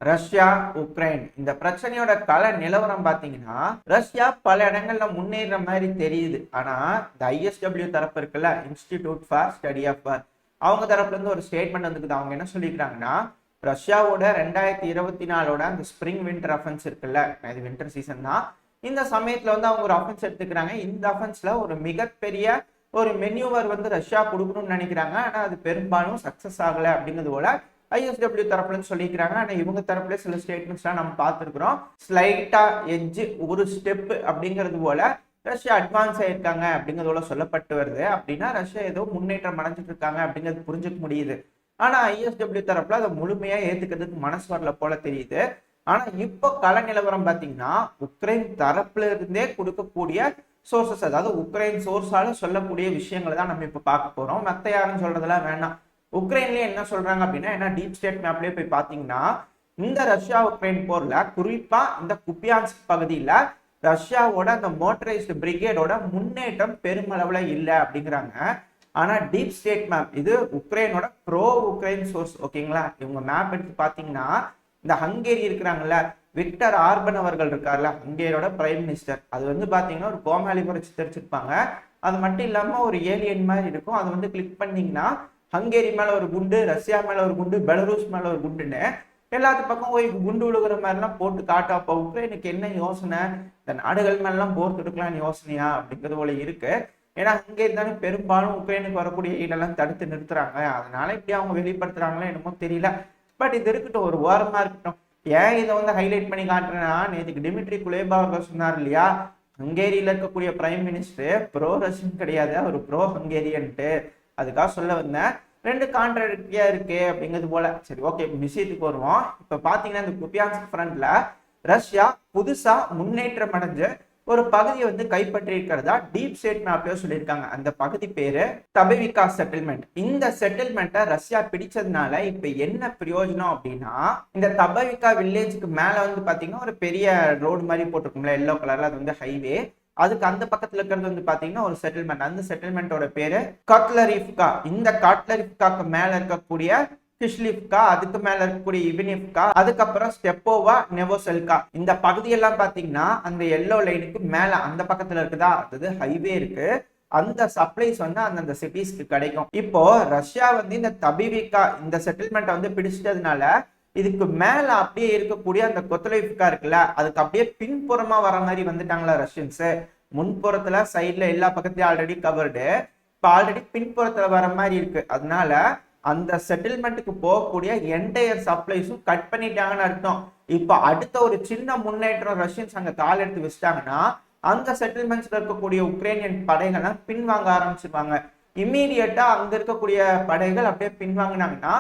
Russia Ukraine இந்த பிரச்சனையோட கள நிலவரம் பாத்தீங்கன்னா ரஷ்யா பல இடங்கள்ல முன்னேற மாதிரி தெரியுது. ஆனா இந்த ISW தரப்பு இருக்குல்ல, இன்ஸ்டிடியூட் ஃபார் ஸ்டடி ஆஃப் வார், அவங்க தரப்புல இருந்து ஒரு ஸ்டேட்மெண்ட் வந்துக்குது. அவங்க என்ன சொல்லிக்கிறாங்கன்னா, ரஷ்யாவோட 2024 அந்த ஸ்பிரிங் வின்டர் அஃபென்ஸ் இருக்குல்ல, இது வின்டர் சீசன் தான், இந்த சமயத்துல அவங்க ஒரு அஃபென்ஸ் எடுத்துக்கிறாங்க. இந்த அஃபென்ஸ்ல ஒரு மிகப்பெரிய ஒரு மென்யூவர் ரஷ்யா கொடுக்கணும்னு நினைக்கிறாங்க. ஆனா அது பெரும்பாலும் சக்சஸ் ஆகல அப்படிங்கிறது போல ISW தரப்புலன்னு சொல்லிக்கிறாங்க. ஆனா இவங்க தரப்புல சில ஸ்டேட்மெண்ட்ஸ்லாம் நம்ம பார்த்துருக்கிறோம். ஸ்லைட்டா எட்ஜ் ஒரு ஸ்டெப் அப்படிங்கிறது போல ரஷ்யா அட்வான்ஸ் ஆயிருக்காங்க அப்படிங்கிறது போல சொல்லப்பட்டு வருது. அப்படின்னா ரஷ்யா ஏதோ முன்னேற்றம் அடைஞ்சிட்டு இருக்காங்க அப்படிங்கிறது புரிஞ்சுக்க முடியுது. ஆனா ISW தரப்புல அதை முழுமையா ஏத்துக்கிறதுக்கு மனசு வரல போல தெரியுது. ஆனா இப்போ கள நிலவரம் பாத்தீங்கன்னா, உக்ரைன் தரப்புல இருந்தே கொடுக்கக்கூடிய சோர்சஸ், அதாவது உக்ரைன் சோர்ஸால சொல்லக்கூடிய விஷயங்களை தான் நம்ம இப்ப பார்க்க போறோம். மத்த யாரும் சொல்றதெல்லாம் வேணாம். உக்ரைன்லயே என்ன சொல்றாங்க அப்படின்னா, ஏன்னா டீப் ஸ்டேட் மேப்லயே போய் பாத்தீங்கன்னா, இந்த ரஷ்யா உக்ரைன் போர்ல குறிப்பா இந்த குப்பியான்ஸ்க் பகுதியில ரஷ்யாவோட அந்த மோட்டரைஸ்டு பிரிகேடோட முன்னேற்றம் பெருமளவுல இல்லை அப்படிங்கிறாங்க. ஆனா டீப் ஸ்டேட் மேப், இது உக்ரைனோட ப்ரோ உக்ரைன் சோர்ஸ், ஓகேங்களா? இவங்க மேப் எடுத்து பாத்தீங்கன்னா, இந்த ஹங்கேரி இருக்கிறாங்கல்ல, விக்டர் ஆர்பன் அவர்கள் இருக்கார்ல, ஹங்கேரியோட பிரைம் மினிஸ்டர், அது பாத்தீங்கன்னா ஒரு கோமாளி முறை சித்தரிச்சிருப்பாங்க. அது மட்டும் இல்லாம ஒரு ஏலியன் மாதிரி இருக்கும். அது கிளிக் பண்ணீங்கன்னா ஹங்கேரி மேல ஒரு குண்டு, ரஷ்யா மேல ஒரு குண்டு, பெலரூஸ் மேல ஒரு குண்டுன்னு எல்லாத்து பக்கம் போய் குண்டு விழுகிற மாதிரிலாம் போட்டு காட்டா. அப்போ உக்ரைனுக்கு என்ன யோசனை, இந்த நாடுகள் மேலாம் போர் தொடுக்கலாம்னு யோசனையா அப்படிங்கிறது போல இருக்கு. ஏன்னா ஹங்கேரி தானே பெரும்பாலும் உக்ரைனுக்கு வரக்கூடிய இடெல்லாம் தடுத்து நிறுத்துறாங்க. அதனால இப்படி அவங்க வெளிப்படுத்துறாங்களோ என்னமோ தெரியல. பட் இது இருக்கட்டும், ஒரு ஓரமா இருக்கட்டும். ஏன் இதை ஹைலைட் பண்ணி காட்டுறேன்னா, நேற்றுக்கு டிமிட்ரி குலேபா அவர்கள் சொன்னார் இல்லையா, ஹங்கேரியில இருக்கக்கூடிய பிரைம் மினிஸ்டர் ப்ரோ ரஷ்யன் கிடையாது, அவர் ப்ரோ ஹங்கேரியன்ட்டு. அதுக்காக சொல்ல வந்தேன். ரெண்டு கான்ட்ராடிக்டியா இருக்கு அப்படிங்கிறது போல. சரி, ஓகே, விஷயத்துக்கு வருவோம். இப்ப பாத்தீங்கன்னா இந்த குப்பியான்ஸ்க் ஃப்ரண்ட்ல ரஷ்யா புதுசா முன்னேற்றம் அடைஞ்சு ஒரு பகுதியை கைப்பற்றி இருக்கிறதா டீப் ஸ்டேட் மேப்லயே சொல்லியிருக்காங்க. அந்த பகுதி பேரு தபவிகா செட்டில்மெண்ட். இந்த செட்டில்மெண்ட்டை ரஷ்யா பிடிச்சதுனால இப்ப என்ன பிரயோஜனம் அப்படின்னா, இந்த தபவிகா வில்லேஜுக்கு மேல பாத்தீங்கன்னா ஒரு பெரிய ரோடு மாதிரி போட்டிருக்கும்ல, எல்லோ கலர்ல, அது ஹைவே. அதுக்கு அந்த பக்கத்துல இருக்கிறது பாத்தீங்கன்னா ஒரு செட்டில்மெண்ட். அந்த செட்டில்மெண்டோட பேரு கட்லரிஃப்கா. இந்த கட்லரிஃப்காக்கு மேல இருக்கக்கூடிய கிஷ்லிஃப்கா, அதுக்கு மேல இருக்கக்கூடிய இவினிஃப்கா, அதுக்கப்புறம் ஸ்டெப்போவா, நெவோசெல்கா, இந்த பகுதியெல்லாம் பாத்தீங்கன்னா அந்த எல்லோ லைனுக்கு மேல அந்த பக்கத்துல இருக்குதா, அதாவது ஹைவே இருக்கு. அந்த சப்ளைஸ் அந்தந்த சிட்டிஸ்க்கு கிடைக்கும். இப்போ ரஷ்யா இந்த தபிவிகா இந்த செட்டில்மெண்ட் பிடிச்சிட்டதுனால இதுக்கு மேல அப்படியே இருக்கக்கூடிய அந்த கொத்தலைஃப்கா இருக்குல்ல, அதுக்கு அப்படியே பின்புறமா வர மாதிரி வந்துட்டாங்களா ரஷ்யன்ஸ். முன்புறத்துல சைட்ல எல்லா பக்கத்தையும் ஆல்ரெடி கவர்டு, இப்ப ஆல்ரெடி பின்புறத்துல வர மாதிரி இருக்கு. அதனால அந்த செட்டில்மெண்ட்டுக்கு போகக்கூடிய என்டையர் சப்ளைஸும் கட் பண்ணிட்டாங்கன்னு அர்த்தம். இப்ப அடுத்த ஒரு சின்ன முன்னேற்றம் ரஷ்யன்ஸ் அங்க கால் எடுத்து வச்சிட்டாங்கன்னா, அந்த செட்டில்மெண்ட்ஸ்ல இருக்கக்கூடிய உக்ரைனியன் படைகள்லாம் பின்வாங்க ஆரம்பிச்சிருவாங்க. இம்மீடியட்டா அங்க இருக்கக்கூடிய படைகள் அப்படியே பின்வாங்கினாங்கன்னா,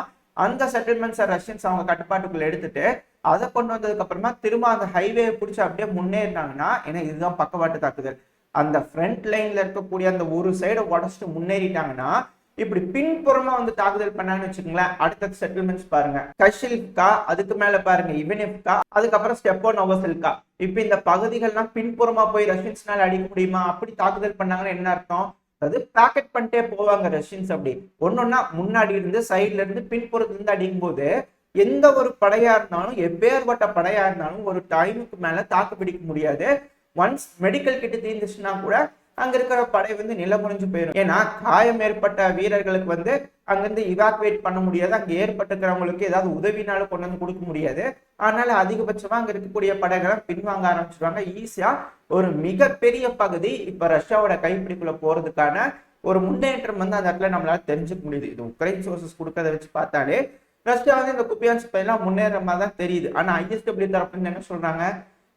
அந்த செட்டில்மெண்ட்ஸை ரஷ்யன்ஸ் அவங்க கட்டுப்பாட்டுக்குள்ள எடுத்துட்டு அதை கொண்டு வந்ததுக்கு அப்புறமா திரும்ப அந்த ஹைவே பிடிச்சி அப்படியே முன்னேறினாங்கன்னா, ஏன்னா இதுதான் பக்கவாட்டு தாக்குதல், அந்த ஃப்ரண்ட் லைன்ல இருக்கக்கூடிய அந்த ஒரு சைடை உடச்சிட்டு முன்னேறிட்டாங்கன்னா, இப்படி பின்புறமா தாக்குதல் பண்ணான்னு வச்சுக்கோங்களேன். அடுத்த செட்டில்மெண்ட்ஸ் பாருங்க, கஷில்கா, அதுக்கு மேல பாருங்க இவனிவ்கா, அதுக்கப்புறம் ஸ்டெப்போ நோவோசெல்கா. இப்ப இந்த பகுதிகள்லாம் பின்புறமா போய் ரஷ்யன்ஸ்னால அடிக்க முடியுமா? அப்படி தாக்குதல் பண்ணாங்கன்னா என்ன அர்த்தம், அது பேக்கெட் பண்ணிட்டே போவாங்க ரஷ்யன்ஸ். அப்படி ஒன்னொன்னா முன்னாடி இருந்து சைட்ல இருந்து பின்புறத்துல இருந்து அடிக்கும் போது எந்த ஒரு படையா இருந்தாலும், எப்பேற்பட்ட படையா இருந்தாலும் ஒரு டைமுக்கு மேல தாக்கு பிடிக்க முடியாது. ஒன்ஸ் மெடிக்கல் கிட்ட தீர்ந்துச்சுன்னா கூட அங்க இருக்கிற படை நிலமுறிஞ்சு போயிடும். ஏன்னா காயம் ஏற்பட்ட வீரர்களுக்கு அங்கிருந்து இவாக்குவேட் பண்ண முடியாது, அங்க ஏற்பட்டிருக்கிறவங்களுக்கு ஏதாவது உதவினாலும் கொண்டு கொடுக்க முடியாது. அதனால அதிகபட்சமா அங்க இருக்கக்கூடிய படைகளை பின்வாங்க ஆரம்பிச்சிருவாங்க. ஈஸியா ஒரு மிகப்பெரிய பகுதி இப்ப ரஷ்யாவோட கைப்பிடிக்குள்ள போறதுக்கான ஒரு முன்னேற்றம் அந்த இடத்துல நம்மளால தெரிஞ்சுக்க முடியுது. இது உக்ரைன் சோர்சஸ் கொடுக்கறத வச்சு பார்த்தாலே ரஷ்யா இந்த குப்பியான்ஸ்க் எல்லாம் முன்னேற மாதிரி தான் தெரியுது. ஆனா ISW தரப்புல என்ன சொல்றாங்க,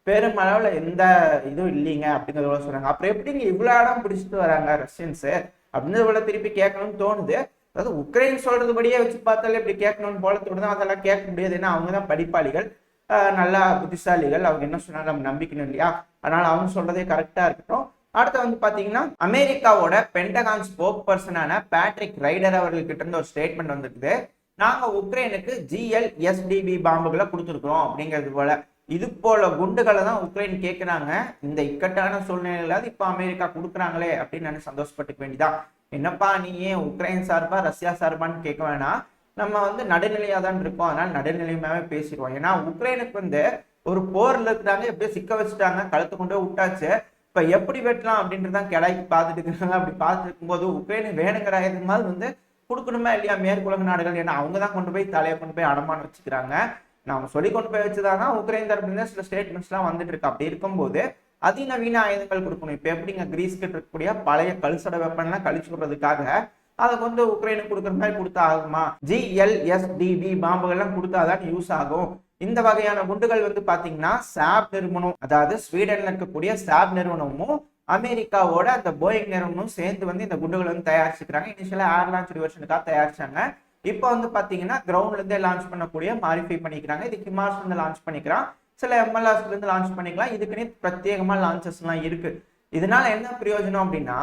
பெருமளவுல எந்த இதுவும் இல்லைங்க அப்படிங்கிறத சொல்றாங்க. அப்புறம் எப்படிங்க இவ்வளவு இடம் பிடிச்சிட்டு வராங்க ரஷ்யன்ஸ் அப்படின்றத திருப்பி கேட்கணும்னு தோணுது. அதாவது உக்ரைன் சொல்றதுபடியே வச்சு பார்த்தாலே இப்படி கேட்கணும்னு போல தோணுது. அதெல்லாம் கேட்க முடியாது, ஏன்னா அவங்கதான் படிப்பாளிகள், நல்லா புத்திசாலிகள், அவங்க என்ன சொன்னாலும் நம்ம நம்பிக்கணும் இல்லையா. அதனால அவங்க சொல்றதே கரெக்டா இருக்கட்டும். அடுத்து பாத்தீங்கன்னா, அமெரிக்காவோட பென்டகான் ஸ்போக் பர்சனான பேட்ரிக் ரைடர் அவர்கள்கிட்ட இருந்து ஒரு ஸ்டேட்மெண்ட் வந்திருக்குது. நாங்க உக்ரைனுக்கு GLSDB பாம்புகளை கொடுத்துருக்கிறோம் அப்படிங்கிறது போல. இது போல குண்டுகளை தான் உக்ரைன் கேட்கிறாங்க. இந்த இக்கட்டான சூழ்நிலையில இப்ப அமெரிக்கா கொடுக்குறாங்களே அப்படின்னு நான் சந்தோஷப்பட்டுக்க வேண்டியதான். என்னப்பா நீ ஏன் உக்ரைன் சார்பா ரஷ்யா சார்பான்னு கேட்க வேணாம். நம்ம வந்து நடுநிலையா தான் இருக்கோம், அதனால நடுநிலையுமாவே பேசிடுவோம். ஏன்னா உக்ரைனுக்கு வந்து ஒரு போர்ல இருக்கிறாங்க, எப்படியோ சிக்க வச்சுட்டாங்க, கழுத்து கொண்டு போய் விட்டாச்சு. இப்ப எப்படி வெட்டலாம் அப்படின்றதான் கிடாய்க்கு பார்த்துட்டு இருக்காங்க. அப்படி பார்த்துட்டு இருக்கும்போது உக்ரைன் வேணுங்கிற ஆயுதமாவது வந்து கொடுக்கணுமா இல்லையா மேற்குலக நாடுகள், ஏன்னா அவங்க தான் கொண்டு போய் தலையை கொண்டு போய் அடமானம் வச்சுக்கிறாங்க. நாம சொல்லி கொண்டு போய் வச்சுதானா உக்ரைன் தரப்புல சில ஸ்டேட்மெண்ட்ஸ் எல்லாம் வந்துட்டு இருக்கு. அப்படி இருக்கும்போது அதிநவீன ஆயுதங்கள் கொடுக்கணும். இப்ப எப்படிங்க கிரீஸ் கிட்ட இருக்கக்கூடிய பழைய கழுசட வெப்பன்லாம் கழிச்சு விடுறதுக்காக அதை வந்து உக்ரைனுக்கு கொடுக்குற மாதிரி கொடுத்தா ஆகுமா? GLSDB பாம்புகள்லாம் கொடுத்தாதான் யூஸ் ஆகும். இந்த வகையான குண்டுகள் வந்து பாத்தீங்கன்னா சாப் நிறுவனம், அதாவது ஸ்வீடன்ல இருக்கக்கூடிய சாப் நிறுவனமும் அமெரிக்காவோட அந்த போயிங் நிறுவனமும் சேர்ந்து வந்து இந்த குண்டுகள் வந்து தயாரிச்சுக்கிறாங்க. இனிஷியலா ஏர் லான்ச் வெர்ஷனுக்காக தயாரிச்சாங்க. இப்போ வந்து பாத்தீங்கன்னா கிரவுண்ட்ல இருந்தே லான்ச் பண்ணக்கூடிய மாடிஃபை பண்ணிக்கிறாங்க. இது ஹிமார்ஸ்ல இருந்து லான்ச் பண்ணிக்கிறான், சில MLRஸ்ல இருந்து லான்ச் பண்ணிக்கலாம். இதுக்குன்னு பிரத்யேகமா லான்ச்சஸ் எல்லாம் இருக்கு. இதனால என்ன பிரயோஜனம் அப்படின்னா,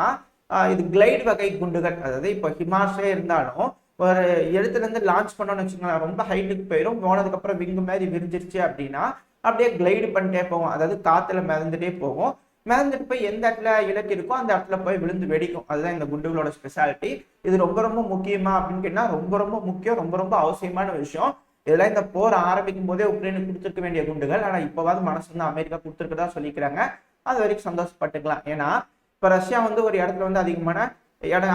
இது கிளைட் வகை குண்டுகள், அதாவது இப்போ ஹிமார்ஸே இருந்தாலும் ஒரு இடத்துல இருந்து லான்ச் பண்ணோம்னு வச்சுக்கோங்களேன், ரொம்ப ஹைட்டுக்கு போயிடும். போனதுக்கு அப்புறம் விங்கு மாதிரி விரிஞ்சிருச்சு அப்படின்னா அப்படியே கிளைடு பண்ணிட்டே போகும், அதாவது காத்துல மிதந்துட்டே போகும். மிதந்துட்டு போய் எந்த இடத்துல இலக்கு இருக்கோ அந்த இடத்துல போய் விழுந்து வெடிக்கும். அதுதான் இந்த குண்டுகளோட ஸ்பெஷாலிட்டி. இது ரொம்ப ரொம்ப முக்கியமா அப்படின்னு கேட்டா ரொம்ப ரொம்ப முக்கியம், ரொம்ப ரொம்ப அவசியமான விஷயம். இதெல்லாம் இந்த போர் ஆரம்பிக்கும் போதே உக்ரைனுக்கு கொடுத்துருக்க வேண்டிய குண்டுகள். ஆனா இப்பவாது மனசு வந்து அமெரிக்கா கொடுத்துருக்கதா சொல்லிக்கிறாங்க. அது வரைக்கும் சந்தோஷப்பட்டுக்கலாம். ஏன்னா இப்ப ரஷ்யா வந்து ஒரு இடத்துல வந்து அதிகமான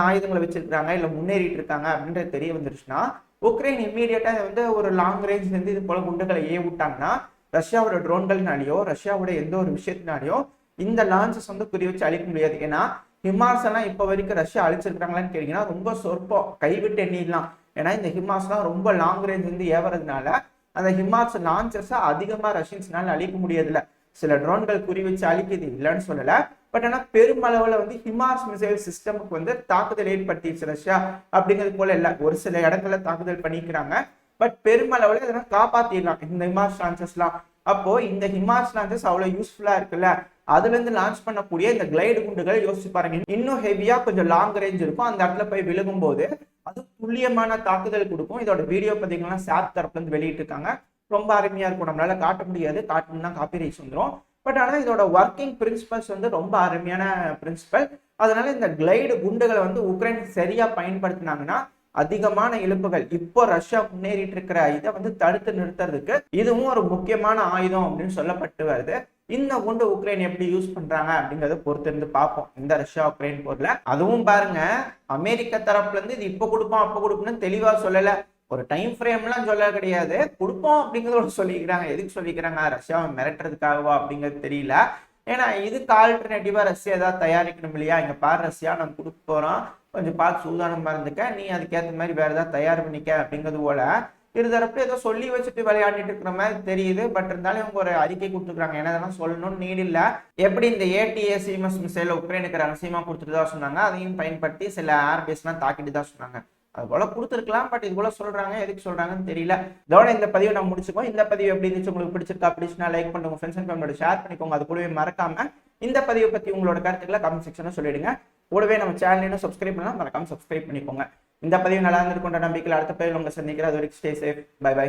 ஆயுதங்களை வச்சிருக்காங்க, இல்ல முன்னேறிட்டு இருக்காங்க அப்படின்றது தெரிய வந்துருச்சுன்னா உக்ரைன் இம்மீடியட்டா வந்து ஒரு லாங் ரேஞ்ச்ல இருந்து இது போல குண்டுகளை விட்டாங்கன்னா ரஷ்யாவோட ட்ரோன்கள்னாலேயோ ரஷ்யாவோட எந்த ஒரு விஷயத்தினாலேயோ இந்த லான்ச்சஸ் வந்து குறி வச்சு அழிக்க முடியாது. ஏன்னா ஹிமார்ஸ் எல்லாம் இப்ப வரைக்கும் ரஷ்யா அழிச்சிருக்காங்களான்னு கேட்டீங்கன்னா ரொம்ப சொற்பம், கைவிட்டு எண்ணிடலாம். ஏன்னா இந்த ஹிமார்ஸ் எல்லாம் ரொம்ப லாங் ரேஞ்ச் வந்து ஏவறதுனால அந்த ஹிமார்ஸ் லான்ச்சஸ் அதிகமா ரஷ்யன்ஸ்னால அழிக்க முடியாதுல்ல. சில ட்ரோன்கள் குறி வச்சு அழிக்குது, இல்லைன்னு சொல்லல. பட் ஆனா பெருமளவுல வந்து ஹிமார்ஸ் மிசைல் சிஸ்டமுக்கு வந்து தாக்குதல் ஏற்படுத்திடுச்சு ரஷ்யா அப்படிங்கிறது போல இல்ல. ஒரு சில இடங்கள்ல தாக்குதல் பண்ணிக்கிறாங்க, பட் பெருமளவுல இதெல்லாம் காப்பாத்திடலாம் இந்த ஹிமார்ஸ் லான்ச்சஸ்லாம். அப்போ இந்த ஹிமார்ஸ் லான்ச்சஸ் அவ்வளவு யூஸ்ஃபுல்லா இருக்குல்ல. அதுல இருந்து லான்ச் பண்ணக்கூடிய இந்த கிளைடு குண்டுகள் யோசிச்சு பாருங்க, இன்னும் ஹெவியா கொஞ்சம் லாங் ரேஞ்ச் இருக்கும். அந்த இடத்துல போய் விழுகும் போது அது துல்லியமான தாக்குதல் கொடுக்கும். இதோட வீடியோ பார்த்தீங்கன்னா சாப் தரப்புல இருந்து வெளியிட்டு இருக்காங்க. ரொம்ப அருமையா இருக்கும். நம்மளால காட்ட முடியாது, காட்டணும்னா காப்பிரைட்ஸ் வந்துடும். பட் ஆனா இதோட ஒர்க்கிங் பிரின்சிபல்ஸ் வந்து ரொம்ப அருமையான பிரின்சிபல். அதனால இந்த கிளைடு குண்டுகளை வந்து உக்ரைன் சரியா பயன்படுத்தினாங்கன்னா அதிகமான இழப்புகள், இப்போ ரஷ்யா முன்னேறிட்டு இருக்கிற இதை வந்து தடுத்து நிறுத்துறதுக்கு இதுவும் ஒரு முக்கியமான ஆயுதம் அப்படின்னு சொல்லப்பட்டு வருது. இந்த குண்டு உக்ரைன் எப்படி யூஸ் பண்றாங்க அப்படிங்கறத பொறுத்து இருந்து பார்ப்போம் இந்த ரஷ்யா உக்ரைன் போர்ல. அதுவும் பாருங்க, அமெரிக்க தரப்புல இருந்து இது இப்ப கொடுப்போம் அப்ப கொடுப்போம்னு தெளிவா சொல்லல, ஒரு டைம் ஃப்ரேம் எல்லாம் சொல்ல கிடையாது, கொடுப்போம் அப்படிங்கிறத சொல்லிக்கிறாங்க. எதுக்கு சொல்லிக்கிறாங்க? ரஷ்யாவை மிரட்டுறதுக்காகவா அப்படிங்கிறது தெரியல. ஏன்னா இதுக்கு ஆல்டர்னேட்டிவா ரஷ்யா ஏதாவது தயாரிக்கணும் இல்லையா? இங்க பாரு ரஷ்யா நம்ம கொடுக்க போறோம், கொஞ்சம் பார்த்து சூதானமா இருந்துக்க, நீ அதுக்கேற்ற மாதிரி வேற ஏதாவது தயார் பண்ணிக்க அப்படிங்கிறது போல இருதரப்பு ஏதோ சொல்லி வச்சுட்டு விளையாடிட்டு இருக்கிற மாதிரி தெரியுது. பட் இருந்தாலும் இவங்க ஒரு அறிக்கை கொடுத்துருக்காங்க, ஏன்னா இதெல்லாம் சொல்லணும்னு நீட் இல்ல. எப்படி இந்த ATACMS மிசைல உக்ரைனுக்கு ரகசியமா கொடுத்துட்டு தான் சொன்னாங்க, அதையும் பயன்படுத்தி சில ஏர்பேஸ் எல்லாம் தாக்கிட்டு தான் சொன்னாங்க. அது போல கொடுத்துருக்கலாம், பட் இது போல சொல்றாங்க, எதுக்கு சொல்றாங்கன்னு தெரியல. இதோட இந்த பதிவை நம்ம முடிச்சுக்கோம். இந்த பதிவு எப்படி இருந்துச்சு, உங்களுக்கு பிடிச்சிருக்கா? பிடிச்சுனா லைக் பண்ணுங்க, ஃப்ரெண்ட்ஸ் அண்ட் ஃபேமிலியோட ஷேர் பண்ணிக்கோங்க. அது கூடவே மறக்காம இந்த பதிவை பத்தி உங்களோட கருத்துக்களை கமெண்ட் செக்ஷன்ல சொல்லிடுங்க. கூடவே நம்ம சேனல் சப்ஸ்கிரைப் பண்ணலாம், மறக்காம சப்ஸ்கிரைப் பண்ணிக்கோங்க. இந்த பதிவு நல்லா இருந்திருக்கின்ற நம்பிக்கையில் அடுத்த பதிவில் உங்களை சந்திக்கிறேன். அது வரைக்கும் ஸ்டே சேஃப், பை பை.